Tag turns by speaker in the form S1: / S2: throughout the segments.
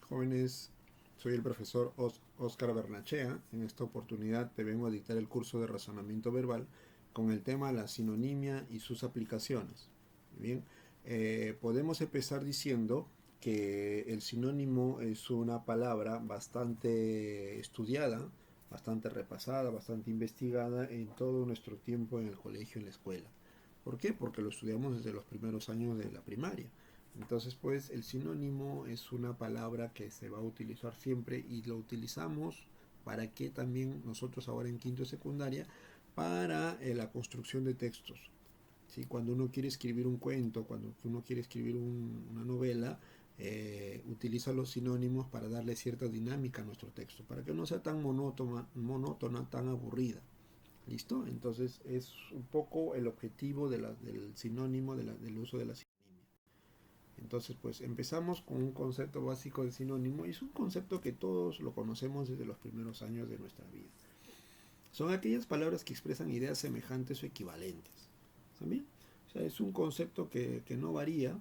S1: Jóvenes, soy el profesor Óscar Bernachea. En esta oportunidad te vengo a dictar el curso de razonamiento verbal con el tema la sinonimia y sus aplicaciones. Bien, podemos empezar diciendo que el sinónimo es una palabra bastante estudiada, bastante repasada, bastante investigada en todo nuestro tiempo en el colegio, en la escuela. ¿Por qué? Porque lo estudiamos desde los primeros años de la primaria. Entonces, pues el sinónimo es una palabra que se va a utilizar siempre y lo utilizamos para que también nosotros ahora en quinto de secundaria para la construcción de textos. ¿Sí? Cuando uno quiere escribir un cuento, cuando uno quiere escribir una novela, utiliza los sinónimos para darle cierta dinámica a nuestro texto, para que no sea tan monótona, tan aburrida. ¿Listo? Entonces es un poco el objetivo del sinónimo, del uso de la sinonimia. Entonces, pues empezamos con un concepto básico de sinónimo y es un concepto que todos lo conocemos desde los primeros años de nuestra vida. Son aquellas palabras que expresan ideas semejantes o equivalentes. ¿También? O sea, es un concepto que no varía,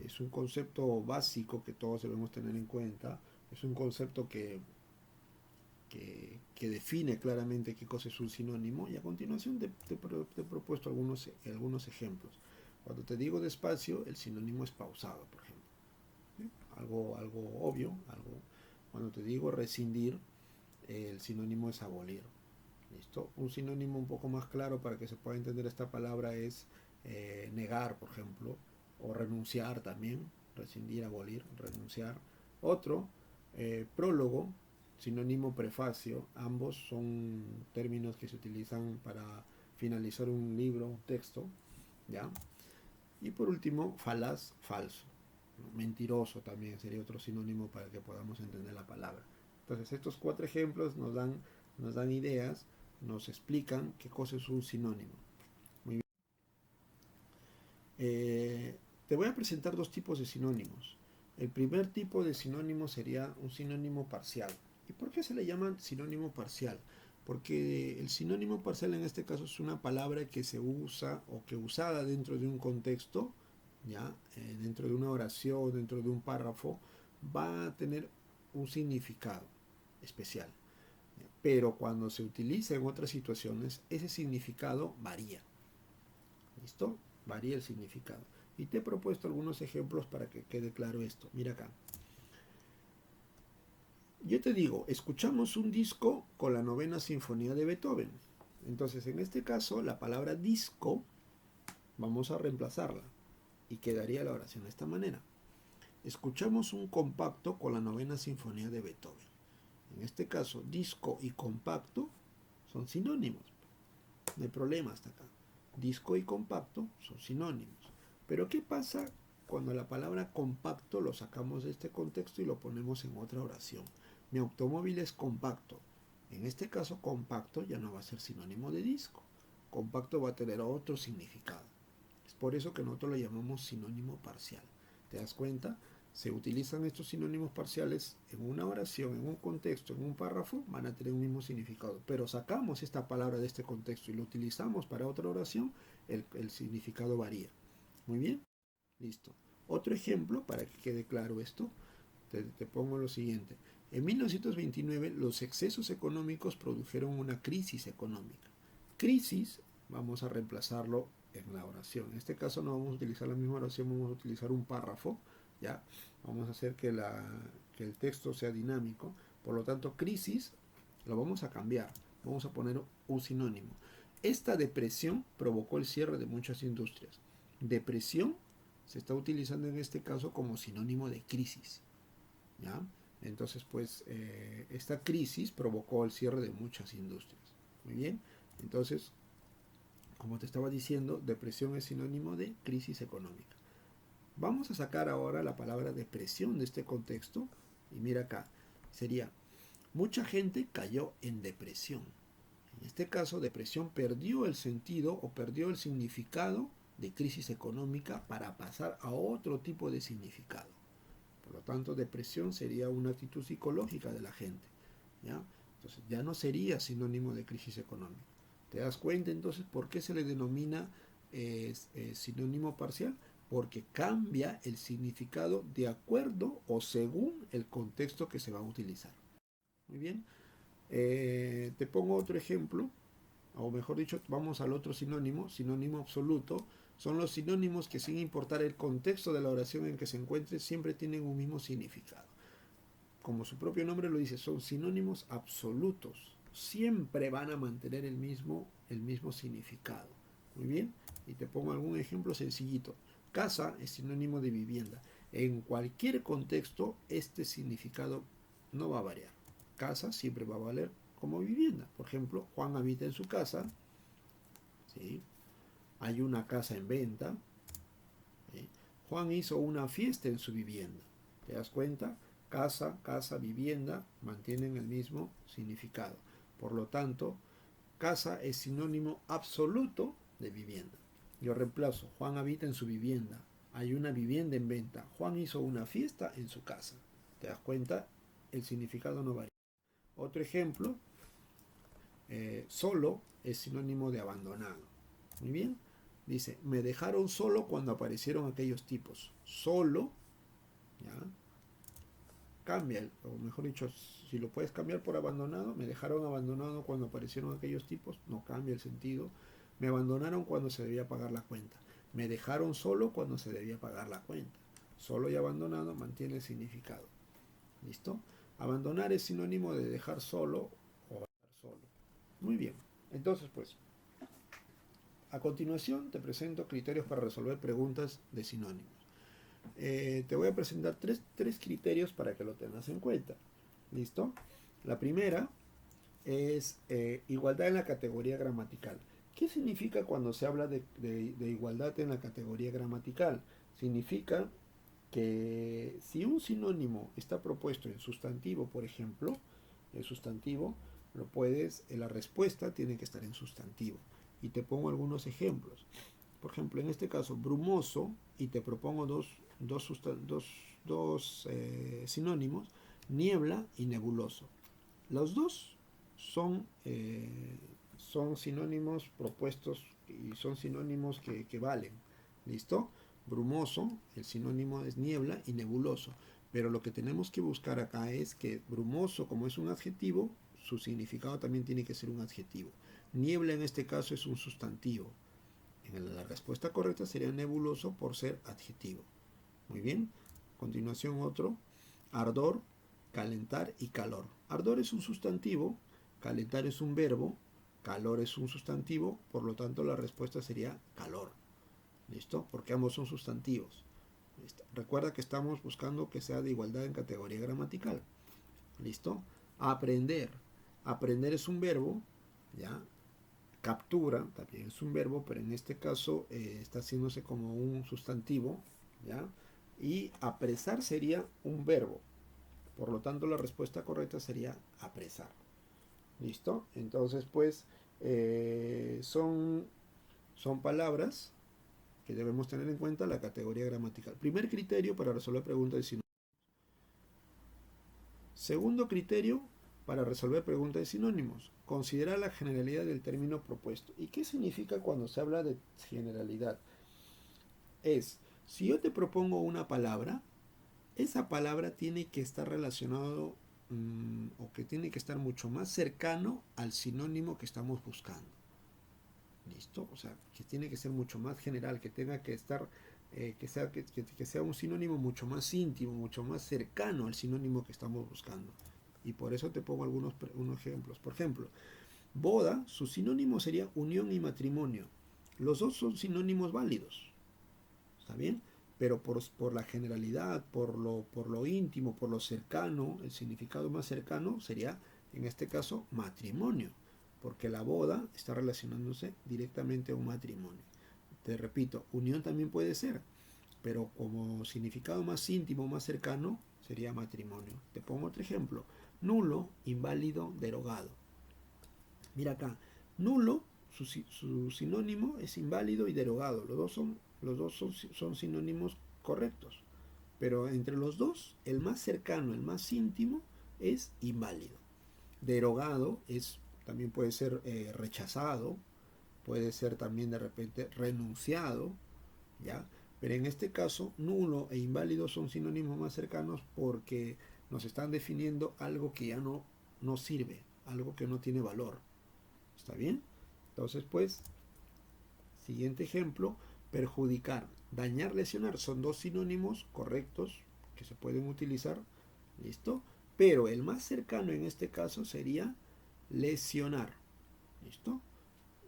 S1: es un concepto básico que todos debemos tener en cuenta, es un concepto que define claramente qué cosa es un sinónimo y a continuación te he propuesto algunos ejemplos. Cuando te digo despacio, el sinónimo es pausado, por ejemplo. ¿Sí? Algo obvio, cuando te digo rescindir, el sinónimo es abolir. ¿Listo? Un sinónimo un poco más claro para que se pueda entender esta palabra es negar, por ejemplo, o renunciar también, rescindir, abolir, renunciar. Otro, prólogo, sinónimo prefacio, ambos son términos que se utilizan para finalizar un libro, un texto, ¿ya? Y por último, falaz, falso. Mentiroso también sería otro sinónimo para que podamos entender la palabra. Entonces, estos cuatro ejemplos nos dan ideas, nos explican qué cosa es un sinónimo. Muy bien. Te voy a presentar dos tipos de sinónimos. El primer tipo de sinónimo sería un sinónimo parcial. ¿Y por qué se le llama sinónimo parcial? Porque el sinónimo parcial en este caso es una palabra que se usa o que usada dentro de un contexto, ¿ya? Dentro de una oración, dentro de un párrafo, va a tener un significado especial. Pero cuando se utiliza en otras situaciones, ese significado varía. ¿Listo? Varía el significado. Y te he propuesto algunos ejemplos para que quede claro esto. Mira acá. Yo te digo, escuchamos un disco con la novena sinfonía de Beethoven. Entonces, en este caso, la palabra disco vamos a reemplazarla y quedaría la oración de esta manera. Escuchamos un compacto con la novena sinfonía de Beethoven. En este caso, disco y compacto son sinónimos. No hay problema hasta acá. Disco y compacto son sinónimos. Pero ¿qué pasa cuando la palabra compacto lo sacamos de este contexto y lo ponemos en otra oración? Mi automóvil es compacto. En este caso, compacto ya no va a ser sinónimo de disco. Compacto va a tener otro significado. Es por eso que nosotros lo llamamos sinónimo parcial. ¿Te das cuenta? Se utilizan estos sinónimos parciales en una oración, en un contexto, en un párrafo, van a tener un mismo significado. Pero sacamos esta palabra de este contexto y lo utilizamos para otra oración, el significado varía. Muy bien, listo. Otro ejemplo, para que quede claro esto, te pongo lo siguiente. En 1929 los excesos económicos produjeron una crisis económica. Crisis, vamos a reemplazarlo en la oración. En este caso no vamos a utilizar la misma oración, vamos a utilizar un párrafo, ¿ya? Vamos a hacer que el texto sea dinámico. Por lo tanto, crisis lo vamos a cambiar. Vamos a poner un sinónimo. Esta depresión provocó el cierre de muchas industrias. Depresión se está utilizando en este caso como sinónimo de crisis, ¿ya? Entonces, pues, esta crisis provocó el cierre de muchas industrias. Muy bien. Entonces, como te estaba diciendo, depresión es sinónimo de crisis económica. Vamos a sacar ahora la palabra depresión de este contexto. Y mira acá, sería, mucha gente cayó en depresión. En este caso, depresión perdió el sentido o perdió el significado de crisis económica para pasar a otro tipo de significado. Por lo tanto, depresión sería una actitud psicológica de la gente, ¿ya? Entonces, ya no sería sinónimo de crisis económica. ¿Te das cuenta entonces por qué se le denomina sinónimo parcial? porque cambia el significado de acuerdo o según el contexto que se va a utilizar. Muy bien. Te pongo otro ejemplo, o mejor dicho, vamos al otro sinónimo, sinónimo absoluto. Son los sinónimos que, sin importar el contexto de la oración en que se encuentre, siempre tienen un mismo significado. Como su propio nombre lo dice, son sinónimos absolutos. Siempre van a mantener el mismo significado. Muy bien, y te pongo algún ejemplo sencillito. Casa es sinónimo de vivienda. En cualquier contexto, este significado no va a variar. Casa siempre va a valer como vivienda. Por ejemplo, Juan habita en su casa. ¿Sí? Hay una casa en venta. ¿Sí? Juan hizo una fiesta en su vivienda. ¿Te das cuenta? Casa, casa, vivienda mantienen el mismo significado. Por lo tanto, casa es sinónimo absoluto de vivienda. Yo reemplazo, Juan habita en su vivienda. Hay una vivienda en venta. Juan hizo una fiesta en su casa. ¿Te das cuenta? El significado no varía. Otro ejemplo, solo es sinónimo de abandonado. Muy bien. Dice, me dejaron solo cuando aparecieron aquellos tipos. Solo, ¿ya? Cambia, o mejor dicho, si lo puedes cambiar por abandonado, me dejaron abandonado cuando aparecieron aquellos tipos, no cambia el sentido. Me abandonaron cuando se debía pagar la cuenta. Me dejaron solo cuando se debía pagar la cuenta. Solo y abandonado mantiene el significado. ¿Listo? Abandonar es sinónimo de dejar solo o estar solo. Muy bien. Entonces, pues, a continuación te presento criterios para resolver preguntas de sinónimos. Te voy a presentar tres criterios para que lo tengas en cuenta. ¿Listo? La primera es igualdad en la categoría gramatical. ¿Qué significa cuando se habla de igualdad en la categoría gramatical? Significa que si un sinónimo está propuesto en sustantivo, por ejemplo, el sustantivo, la respuesta tiene que estar en sustantivo. Y te pongo algunos ejemplos. Por ejemplo, en este caso, brumoso, y te propongo dos sinónimos, niebla y nebuloso. Los dos son sinónimos propuestos y son sinónimos que valen. ¿Listo? Brumoso, el sinónimo es niebla y nebuloso. Pero lo que tenemos que buscar acá es que brumoso, como es un adjetivo, su significado también tiene que ser un adjetivo. Niebla en este caso es un sustantivo. La respuesta correcta sería nebuloso por ser adjetivo. Muy bien. A continuación otro. Ardor, calentar y calor. Ardor es un sustantivo, calentar es un verbo, calor es un sustantivo, por lo tanto la respuesta sería calor. ¿Listo? Porque ambos son sustantivos. ¿Listo? Recuerda que estamos buscando que sea de igualdad en categoría gramatical. ¿Listo? Aprender. Aprender es un verbo, ¿ya? Captura también es un verbo, pero en este caso está haciéndose como un sustantivo, ¿ya? Y apresar sería un verbo. Por lo tanto, la respuesta correcta sería apresar. ¿Listo? Entonces, pues, son palabras que debemos tener en cuenta la categoría gramatical. Primer criterio para resolver preguntas de sinónimos. Segundo criterio para resolver preguntas de sinónimos. Considerar la generalidad del término propuesto. ¿Y qué significa cuando se habla de generalidad? Si yo te propongo una palabra, esa palabra tiene que estar relacionado o que tiene que estar mucho más cercano al sinónimo que estamos buscando. ¿Listo? O sea, que tiene que ser mucho más general, que tenga que estar, que sea un sinónimo mucho más íntimo, mucho más cercano al sinónimo que estamos buscando. Y por eso te pongo unos ejemplos. Por ejemplo, boda, su sinónimo sería unión y matrimonio. Los dos son sinónimos válidos. ¿Está bien? Pero por la generalidad, por lo íntimo, por lo cercano, el significado más cercano sería, en este caso, matrimonio, porque la boda está relacionándose directamente a un matrimonio. Te repito, unión también puede ser, pero como significado más íntimo, más cercano, sería matrimonio. Te pongo otro ejemplo. Nulo, inválido, derogado. Mira acá, nulo, su sinónimo es inválido y derogado. Los dos son sinónimos correctos. Pero entre los dos, el más cercano, el más íntimo, es inválido. Derogado también puede ser rechazado, puede ser también de repente renunciado, ¿ya? Pero en este caso, nulo e inválido son sinónimos más cercanos porque nos están definiendo algo que ya no sirve, algo que no tiene valor. ¿Está bien? Entonces, pues, siguiente ejemplo, perjudicar, dañar, lesionar. Son dos sinónimos correctos que se pueden utilizar. ¿Listo? Pero el más cercano en este caso sería lesionar. ¿Listo?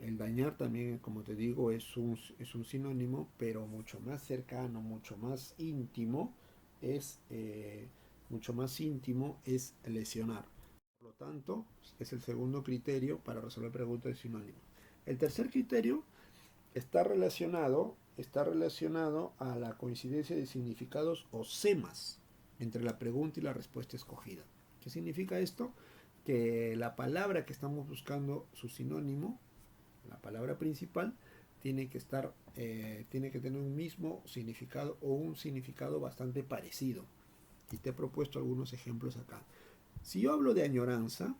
S1: El dañar también, como te digo, es un sinónimo, pero mucho más cercano, mucho más íntimo, es lesionar. Por lo tanto, es el segundo criterio para resolver preguntas de sinónimos. El tercer criterio está relacionado a la coincidencia de significados o semas entre la pregunta y la respuesta escogida. ¿Qué significa esto? Que la palabra que estamos buscando, su sinónimo, la palabra principal, tiene que tener un mismo significado o un significado bastante parecido. Y te he propuesto algunos ejemplos acá. Si yo hablo de añoranza,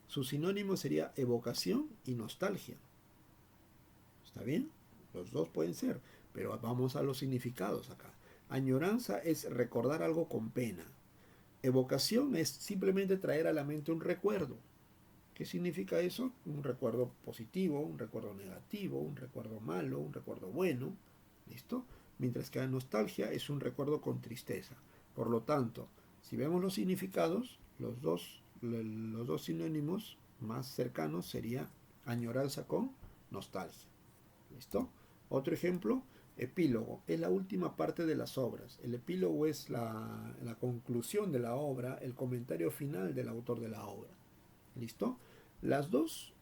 S1: su sinónimo sería evocación y nostalgia. ¿Está bien? Los dos pueden ser, pero vamos a los significados acá. Añoranza es recordar algo con pena. Evocación es simplemente traer a la mente un recuerdo. ¿Qué significa eso? Un recuerdo positivo, un recuerdo negativo, un recuerdo malo, un recuerdo bueno. ¿Listo? Mientras que la nostalgia es un recuerdo con tristeza. Por lo tanto, si vemos los significados, los dos sinónimos más cercanos sería añoranza con nostalgia. ¿Listo? Otro ejemplo, epílogo. Es la última parte de las obras. El epílogo es la conclusión de la obra, el comentario final del autor de la obra. ¿Listo? Las dos,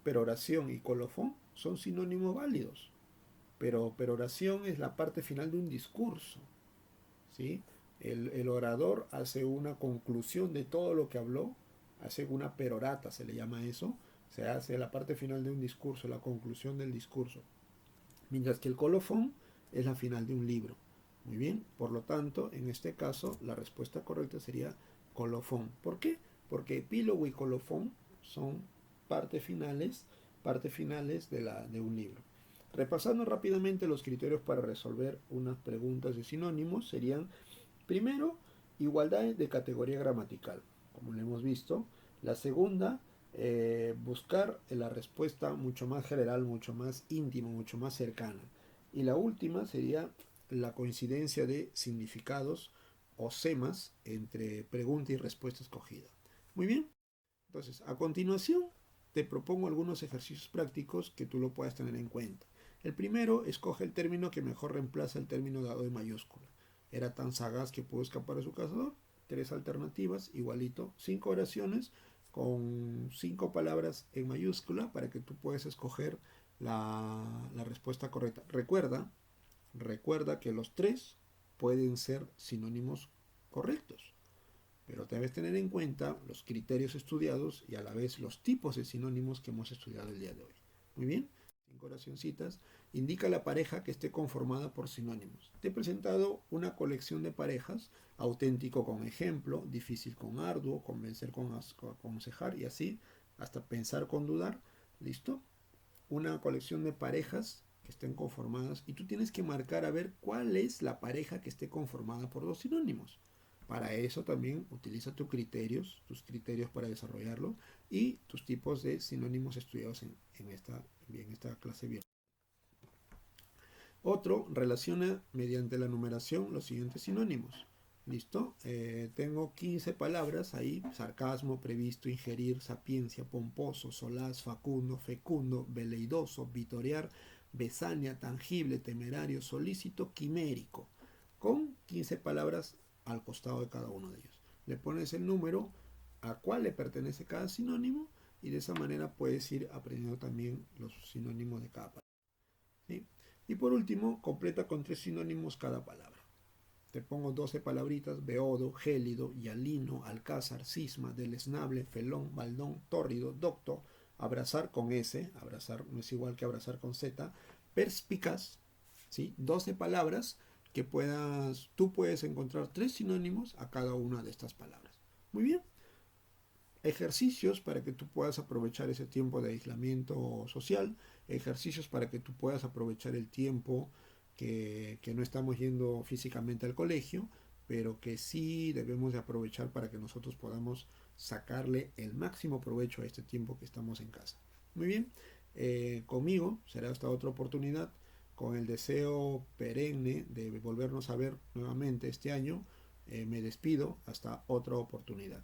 S1: peroración y colofón, son sinónimos válidos. Pero peroración es la parte final de un discurso. ¿Sí? El orador hace una conclusión de todo lo que habló, hace una perorata, se le llama eso. Se hace la parte final de un discurso, la conclusión del discurso. Mientras que el colofón es la final de un libro. Muy bien, por lo tanto, en este caso, la respuesta correcta sería colofón. ¿Por qué? Porque epílogo y colofón son partes finales de un libro. Repasando rápidamente los criterios para resolver unas preguntas de sinónimos serían, primero, igualdad de categoría gramatical, como lo hemos visto. La segunda, buscar la respuesta mucho más general, mucho más íntima, mucho más cercana. Y la última sería la coincidencia de significados o semas entre pregunta y respuesta escogida. Muy bien, entonces a continuación te propongo algunos ejercicios prácticos que tú lo puedas tener en cuenta. El primero, escoge el término que mejor reemplaza el término dado en mayúscula. Era tan sagaz que pudo escapar de su cazador. 3 alternativas, igualito. 5 oraciones con 5 palabras en mayúscula para que tú puedas escoger la respuesta correcta. Recuerda que los 3 pueden ser sinónimos correctos, pero debes tener en cuenta los criterios estudiados y a la vez los tipos de sinónimos que hemos estudiado el día de hoy. Muy bien, 5 oracioncitas. Indica la pareja que esté conformada por sinónimos. Te he presentado una colección de parejas: auténtico con ejemplo, difícil con arduo, convencer con aconsejar y así hasta pensar con dudar. ¿Listo? Una colección de parejas que estén conformadas y tú tienes que marcar a ver cuál es la pareja que esté conformada por dos sinónimos. Para eso también utiliza tus criterios para desarrollarlo y tus tipos de sinónimos estudiados en esta clase virtual. Otro, relaciona mediante la numeración los siguientes sinónimos. ¿Listo? Tengo 15 palabras ahí: sarcasmo, previsto, ingerir, sapiencia, pomposo, solaz, facundo, fecundo, veleidoso, vitorear, besania, tangible, temerario, solícito, quimérico, con 15 palabras al costado de cada uno de ellos. Le pones el número a cuál le pertenece cada sinónimo y de esa manera puedes ir aprendiendo también los sinónimos de cada palabra. ¿Sí? Y por último, completa con 3 sinónimos cada palabra. Te pongo 12 palabritas: beodo, gélido, hialino, alcázar, cisma, deleznable, felón, baldón, tórrido, docto, abrazar con S, abrazar no es igual que abrazar con Z, perspicaz. ¿Sí? 12 palabras que tú puedes encontrar 3 sinónimos a cada una de estas palabras. Muy bien. Ejercicios para que tú puedas aprovechar ese tiempo de aislamiento social, ejercicios para que tú puedas aprovechar el tiempo que no estamos yendo físicamente al colegio, pero que sí debemos de aprovechar para que nosotros podamos sacarle el máximo provecho a este tiempo que estamos en casa. Muy bien, conmigo será hasta otra oportunidad, con el deseo perenne de volvernos a ver nuevamente este año. Me despido hasta otra oportunidad.